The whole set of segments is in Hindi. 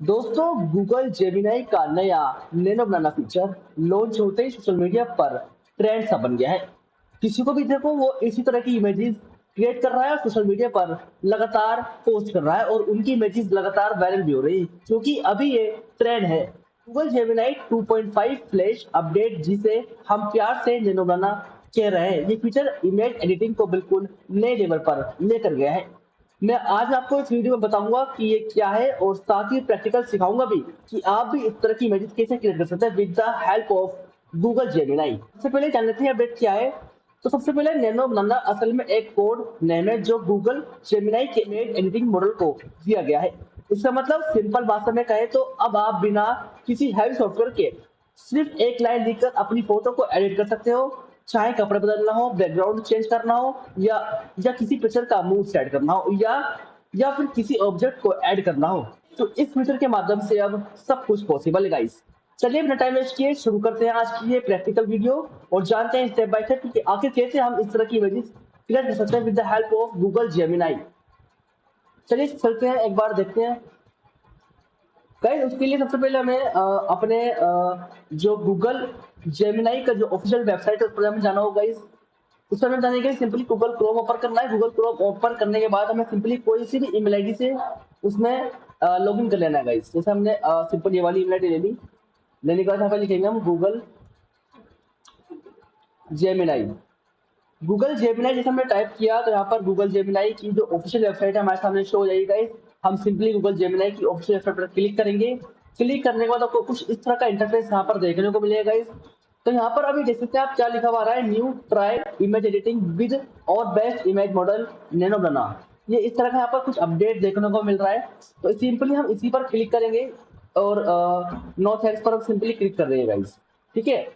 दोस्तों, गूगल जेमिनाई का नया नैनो बनाना फीचर लॉन्च होते ही सोशल मीडिया पर ट्रेंड सा बन गया है। किसी को भी देखो वो इसी तरह की इमेजेस क्रिएट कर रहा है और सोशल मीडिया पर लगातार पोस्ट कर रहा है और उनकी इमेजेस लगातार वायरल भी हो रही है क्योंकि अभी ये ट्रेंड है। गूगल जेमिनाई 2.5 फ्लैश अपडेट, जिसे हम प्यार से नैनो बनाना कह रहे हैं, ये फीचर इमेज एडिटिंग को बिल्कुल नए लेवल पर लेकर गया है। मैं आज आपको इस वीडियो में बताऊंगा कि ये क्या है और साथ ही प्रैक्टिकल सिखाऊंगा भी कि आप भी इस तरह की इमेजेस कैसे क्रिएट कर सकते हैं with the help of Google Gemini. सबसे पहले जान लेते हैं अपडेट क्या है। तो सबसे पहले नैनो बनाना असल में एक कोड नेम है जो गूगल जेमिनाई के इमेज एडिटिंग मॉडल को दिया गया है। इसका मतलब सिंपल भाषा में कहे तो अब आप बिना किसी हैवी सॉफ्टवेयर के सिर्फ एक लाइन लिखकर अपनी फोटो को एडिट कर सकते हो। चाहे कपड़े बदलना हो, बैकग्राउंड चेंज करना हो, या किसी पिक्चर का मूड सेट करना हो, या फिर किसी ऑब्जेक्ट को ऐड करना हो, तो इस फीचर के माध्यम से अब सब कुछ पॉसिबल है गाइस। चलिए बिना टाइम वेस्ट किए शुरू करते हैं आज की ये प्रैक्टिकल वीडियो और जानते हैं स्टेप बाय स्टेप कि आखिर कैसे हम इस तरह की इमेजेस क्रिएट कर सकते हैं with the help of Google Gemini. चलिए चलते हैं, एक बार देखते हैं गाइस। उसके लिए सबसे पहले हमें अपने जो गूगल जेमिनाई का जो ऑफिशियल वेबसाइट है उस पर हमें जाना होगा गाइस। उस पर हमें जाने के लिए सिंपली गूगल क्रोम ओपन करना है। गूगल क्रोम ओपन करने के बाद हमें सिंपली कोई सी भी ईमेल आईडी से उसमें लॉगिन कर लेना है गाइस। जैसे हमने सिंपल ये वाली ईमेल आईडी ले ली। लेने के बाद यहाँ पे लिखेंगे हम गूगल जेमिनाई। गूगल जेमिनाई जैसे हमने टाइप किया तो यहाँ पर गूगल जेमिनाई की जो ऑफिशियल वेबसाइट है हमारे सामने शो हो जाएगी गाइस। हम सिंपली गूगल जेमिनाई की ऑफिशियल वेबसाइट पर क्लिक करेंगे। क्लिक करने के बाद आपको कुछ इस तरह का इंटरफेस यहाँ पर देखने को मिलेगा गाइस। तो यहाँ पर अभी देख सकते हैं आप क्या लिखा हुआ आ रहा है, new try image editing with और बेस्ट इमेज मॉडल नैनो बना। ये इस तरह का यहाँ पर कुछ अपडेट देखने को मिल रहा है। तो सिंपली हम इसी पर क्लिक करेंगे और नो थैंक्स पर हम सिंपली क्लिक कर देंगे गाइस। ठीक है।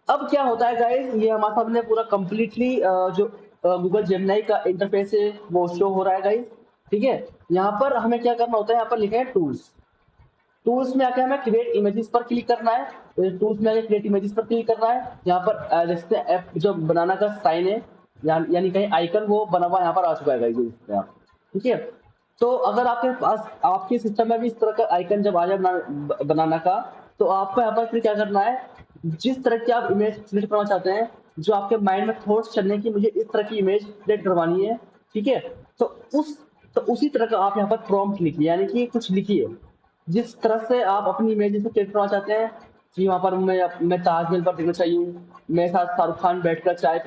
अब क्या होता है गाइस, ये हमारे सामने पूरा कंप्लीटली जो गूगल जेमिनाई का इंटरफेस है वो शो हो रहा है गाइस। ठीक है। यहाँ पर हमें क्या करना होता है, यहाँ पर लिखा है टूल्स। टूल्स में आके हमें क्रिएट इमेजेस पर क्लिक करना है। टूल्स में आके क्रिएट इमेजेस पर क्लिक करना है। यहाँ पर जैसे ऐप जो बनाना का साइन है यानी कहीं आइकन वो बना हुआ यहाँ पर आ चुका है गाइस। ठीक है। तो अगर आपके पास आपके सिस्टम में भी इस तरह का आइकन जब आ जाए बनाना का, तो आपको यहाँ पर फिर क्या करना है, जिस तरह की आप इमेज क्रिएट करना चाहते हैं, जो आपके माइंड में थॉट्स चलने की मुझे इस तरह की इमेज क्रिएट करवानी है। ठीक है। तो उस तो उसी तरह का आप यहाँ पर प्रॉम्प्ट लिखिए, यानी कि कुछ लिखिए जिस तरह से आप अपनी इमेज से क्रिएट करना चाहते हैं कि वहां पर मैं ताजमहल पर देखना चाहिए हूँ, मेरे साथ शाहरुख खान बैठकर चाय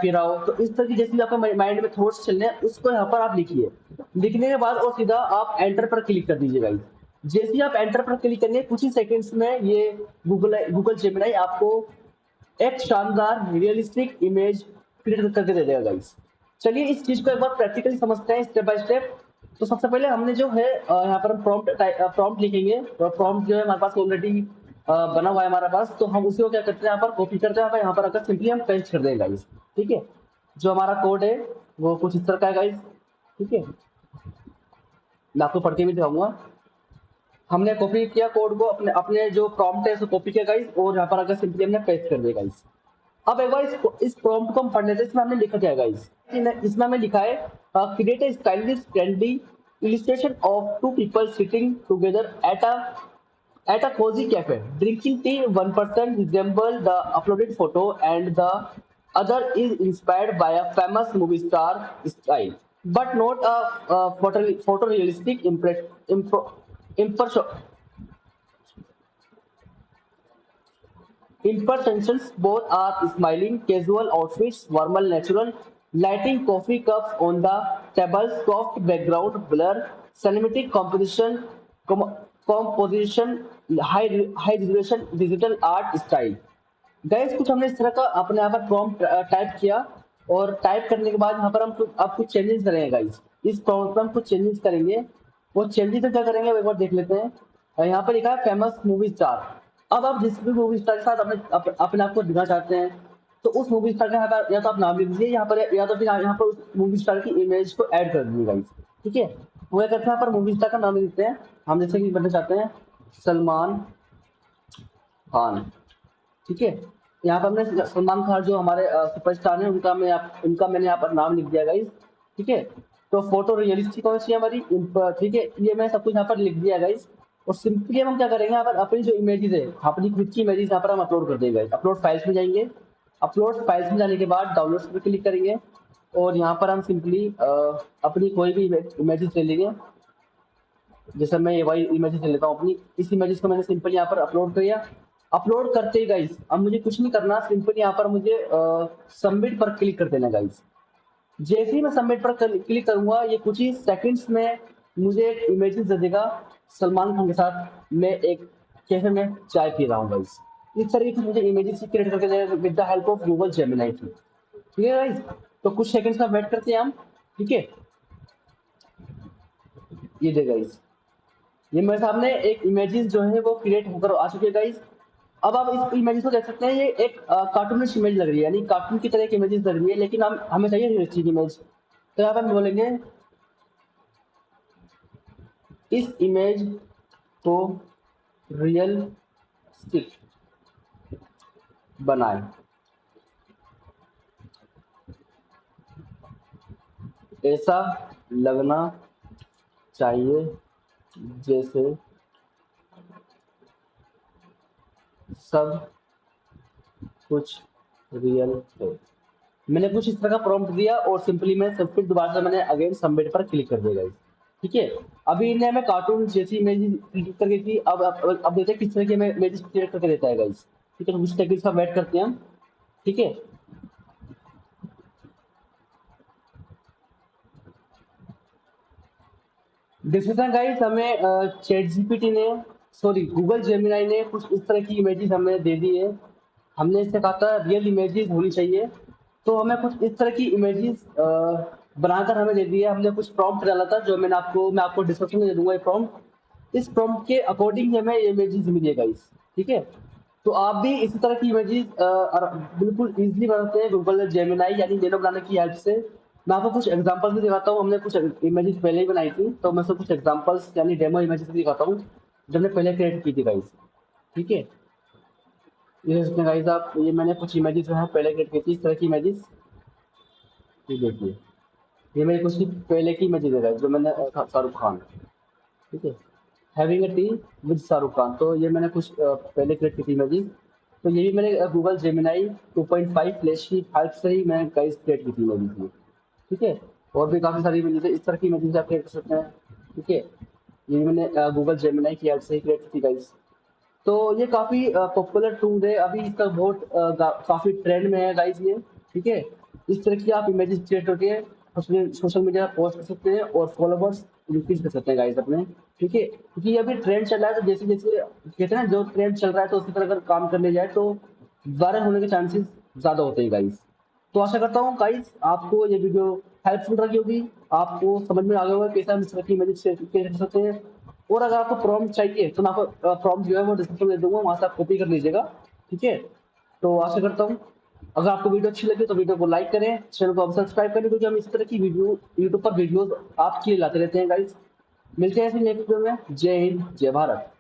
पी रहा हो। तो इस तरह की जैसे आपके माइंड में थॉट्स चलने हैं उसको यहाँ पर आप लिखिए। लिखने के बाद और सीधा आप एंटर पर क्लिक कर दीजिएगा। जैसे ही आप एंटर पर क्लिक करेंगे कुछ ही सेकंड्स में ये गूगल जेमिनाई आपको एक शानदार रियलिस्टिक इमेज क्रिएट करके दे देगा गाइस। चलिए इस चीज को एक बार प्रैक्टिकली समझते हैं स्टेप बाय स्टेप। तो सबसे पहले हमने जो है यहाँ पर हम प्रॉम्प्ट लिखेंगे और प्रॉम्प्ट जो है हमारे पास ऑलरेडी बना हुआ है हमारे पास। तो हम उसी को क्या करते हैं, यहाँ पर कॉपी करते हैं, यहाँ पर अगर सिंपली हम पेस्ट कर देंगे गाइस। ठीक है। जो हमारा कोड है वो कुछ इस तरह का है गाइस। ठीक है। मैं आपको पढ़ के भी दिखाऊंगा। हमने कॉपी किया कोड को, अपने अपने जो प्रॉम्प्ट है उसको कॉपी किया गाइस और यहाँ पर अगर सिंपली हमने पेस्ट कर दिया गाइस। अब एक बार इस प्रॉम्प्ट को हम पढ़ लेते हैं। इसमें हमने लिखा क्या है गाइस, इसमें हमें लिखा है create a stylish friendly illustration of two people sitting together at a cozy cafe drinking tea. One person resembles the uploaded photo and the other is inspired by a famous movie star style, but not a photorealistic impression. Impersonations both are smiling, casual outfits, formal, natural, lighting, coffee cups on the table, soft background, blur, cinematic composition, high resolution, digital art style. Guys कुछ हमने इस तरह का अपने यहाँ पर प्रॉम्प्ट टाइप किया और टाइप करने के बाद यहाँ पर हम अब कुछ चेंजेस करेंगे गाइस। इस प्रॉम्प्ट पर हम कुछ चेंजेस करेंगे। वो चेंजेस क्या करेंगे वो एक बार देख लेते हैं। यहाँ पर लिखा है फेमस मूवी स्टार। अब आप जिस भी मूवी स्टार के साथ अपने आप को दिखना चाहते हैं तो उस मूवी स्टार का यहाँ पर या तो आप नाम लिख दीजिए यहाँ पर, या तो फिर यहाँ पर उस मूवी स्टार की इमेज को ऐड कर दीजिए गाइस। ठीक है। वो क्या करते हैं, यहाँ पर मूवी स्टार का नाम लिख देते हैं। हम जैसे कि बनना चाहते हैं सलमान खान। ठीक है। यहाँ पर हमने सलमान खान जो हमारे सुपरस्टार हैं उनका मैंने यहाँ पर नाम लिख दिया गाइस। ठीक है। तो फोटो रियलिस्टिक होनी चाहिए हमारी। ठीक है, ये मैं सब कुछ यहाँ पर लिख दिया गाइस। और सिंपली हम क्या करेंगे, यहाँ पर अपनी जो इमेजेस है, अपनी खुद की इमेजेस यहाँ पर हम अपलोड कर देंगे। अपलोड फाइल्स में जाएंगे, अपलोड फाइल्स में जाने के बाद डाउनलोड्स पर क्लिक करेंगे और यहाँ पर हम सिंपली अपनी कोई भी इमेजेस ले लेंगे। जैसे मैं ये वाली इमेजेस ले लेता हूँ अपनी, इस इमेजेस को मैंने सिंपल यहाँ पर अपलोड किया। अपलोड करते ही गाइस अब मुझे कुछ नहीं करना, सिंपल यहाँ पर मुझे सबमिट पर क्लिक कर देना गाइस। जैसे ही मैं सबमिट पर क्लिक करूंगा, ये कुछ ही सेकंड्स में मुझे एक इमेजेस दे देगा सलमान खान के साथ मैं एक कैफे में चाय पी रहा हूँ गाइस। इस तरीके से मुझे इमेजेस क्रिएट करके देगा with the help of Google Gemini की। ठीक है गाइस, तो कुछ सेकंड्स का वेट करते हैं हम। ठीक है, ये दे गाइस, ये मेरे सामने एक इमेजेस जो है वो क्रिएट होकर आ चुके हैं गाइस। अब आप इस इमेजेस को देख सकते हैं, ये एक कार्टूनिश इमेज लग रही है, यानी कार्टून की तरह की इमेजेस लग रही है, लेकिन हम हमें चाहिए रियलिस्टिक इमेज। तो यहाँ पर हम बोलेंगे इस इमेज को रियलिस्टिक बनाए, ऐसा लगना चाहिए जैसे सब कुछ रियल है। मैंने कुछ इस तरह का प्रॉम्प्ट दिया और सिंपली मैं सब फिर दोबारा से मैंने अगेन सबमिट पर क्लिक कर दिया गाइस। ठीक है, अभी इन्हें हमें कार्टून जैसी इमेज क्लिक करके थी, अब देखते हैं किस तरह की हमें इमेज क्रिएट करके देता है गाइस। ठीक है, तो कुछ सेकंड्स का वेट करते हैं हम। ठीक है, देख सकते हैं गाइस, हमें चैट जीपीटी ने, सॉरी गूगल जेमिनाई ने कुछ इस तरह की इमेजेस हमें दे दी है। हमने इससे कहा था रियल इमेजेस होनी चाहिए, तो हमें कुछ इस तरह की इमेजेस बनाकर हमें दे दी है। हमने कुछ प्रॉम्प्ट डाला था जो मैं आपको डिस्क्रिप्शन में दे दूंगा ये प्रॉम्प्ट। इस प्रॉम्प्ट के अकॉर्डिंग हमें ये इमेजेस मिली है गाइस। ठीक है, तो आप भी इसी तरह की इमेजेस बिल्कुल इजीली बनाते हैं गूगल जेमिनाई यानी नैनो बनाने की हेल्प से। मैं आपको कुछ एग्जांपल्स भी दिखाता हूँ, हमने कुछ इमेजेस पहले ही बनाई थी, तो मैं सब कुछ एग्जांपल्स यानी डेमो इमेजेस भी दिखाता हूँ जो हमने पहले क्रिएट की थी गाइस। ठीक है, ये इसमें गाइस आप, ये मैंने कुछ इमेजेस जो है पहले क्रिएट की थी इस तरह की इमेजेस। ये देखिए, ये मेरी कुछ पहले की इमेजेस है गाइस जो मैंने शाहरुख खान। ठीक है, having a T with Shahrukh Khan, तो ये मैंने कुछ पहले क्रिएट की थी इमेजेस। तो ये भी मैंने गूगल जेमिनाई 2.5 फ्लैश की हेल्प से ही मैं गाइस क्रिएट की थी इमेजेस में। ठीक है, और भी काफ़ी सारी इमेजेस है, इस तरह की इमेजेस आप क्रिएट कर सकते हैं। ठीक है, ये भी मैंने गूगल जेमिनाई की हेल्प से ही क्रिएट की थी गाइस। तो ये काफ़ी पॉपुलर टूल है, अभी इसका बहुत काफ़ी ट्रेंड में है गाइस ये। ठीक है, इस तरह की आप इमेजेस क्रिएट करके उसमें सोशल मीडिया पोस्ट कर सकते हैं और फॉलोवर्स इंक्रीज कर सकते हैं गाइस अपने। ठीक है, क्योंकि अभी ट्रेंड चल रहा है, तो जैसे जैसे कहते हैं ना, जो ट्रेंड चल रहा है तो उसी तरह अगर काम करने जाए तो वायरल होने के चांसेस ज़्यादा होते हैं गाइस। तो आशा करता हूँ गाइस आपको ये वीडियो हेल्पफुल रही होगी, आपको समझ में आ गया होगा कैसे हम इस तरह की इमेजेस क्रिएट कर सकते हैं। और अगर आपको प्रॉम्प्ट चाहिए तो मैं आपको प्रॉम्प्ट जो है वो डिस्क्रिप्शन में दे दूंगा, वहां से आप कॉपी कर लीजिएगा। ठीक है, तो आशा करता हूँ अगर आपको वीडियो अच्छी लगी तो वीडियो को लाइक करें, चैनल को आप सब्सक्राइब करें, क्योंकि हम इस तरह की वीडियो यूट्यूब पर वीडियोस आपके लिए लाते रहते हैं गाइस। मिलते हैं ऐसे नेक्स्ट वीडियो में। जय हिंद, जय भारत।